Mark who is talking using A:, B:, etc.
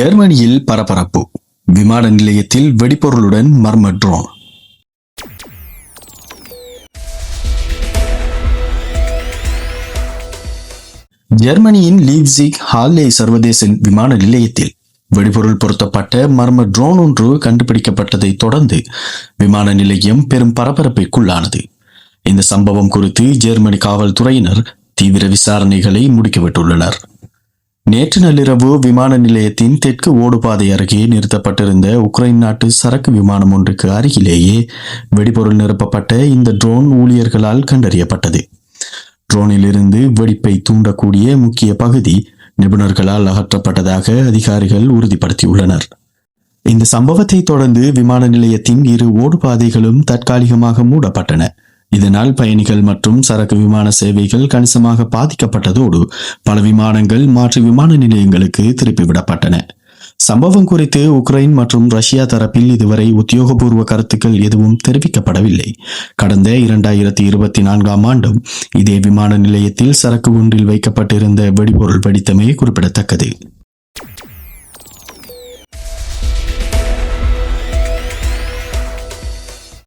A: ஜெர்மனியில் பரபரப்பு. விமான நிலையத்தில் வெடிபொருளுடன் மர்ம ட்ரோன். ஜெர்மனியின் லீப்சிக் ஹாலே சர்வதேச விமான நிலையத்தில் வெடிபொருள் பொருத்தப்பட்ட மர்ம ட்ரோன் ஒன்று கண்டுபிடிக்கப்பட்டதை தொடர்ந்து விமான நிலையம் பெரும் பரபரப்பிற்குள்ளானது. இந்த சம்பவம் குறித்து ஜெர்மனி காவல்துறையினர் தீவிர விசாரணைகளை முடுக்கிவிட்டுள்ளனர். நேற்று நள்ளிரவு விமான நிலையத்தின் தெற்கு ஓடுபாதை அருகே நிறுத்தப்பட்டிருந்த உக்ரைன் நாட்டு சரக்கு விமானம் ஒன்றுக்கு அருகிலேயே வெடிபொருள் நிரப்பப்பட்ட இந்த ட்ரோன் ஊழியர்களால் கண்டறியப்பட்டது. ட்ரோனில் இருந்து வெடிப்பை தூண்டக்கூடிய முக்கிய பகுதி நிபுணர்களால் அகற்றப்பட்டதாக அதிகாரிகள் உறுதிப்படுத்தியுள்ளனர். இந்த சம்பவத்தை தொடர்ந்து விமான நிலையத்தின் இரு ஓடுபாதைகளும் தற்காலிகமாக மூடப்பட்டன. இதனால் பயணிகள் மற்றும் சரக்கு விமான சேவைகள் கணிசமாக பாதிக்கப்பட்டதோடு பல விமானங்கள் மாற்று விமான நிலையங்களுக்கு திருப்பிவிடப்பட்டன. சம்பவம் குறித்து உக்ரைன் மற்றும் ரஷ்யா தரப்பில் இதுவரை உத்தியோகபூர்வ கருத்துக்கள் எதுவும் தெரிவிக்கப்படவில்லை. கடந்த 2024ஆம் ஆண்டும் இதே விமான நிலையத்தில் சரக்கு ஒன்றில் வைக்கப்பட்டிருந்த வெடிபொருள் வெடித்தமை குறிப்பிடத்தக்கது.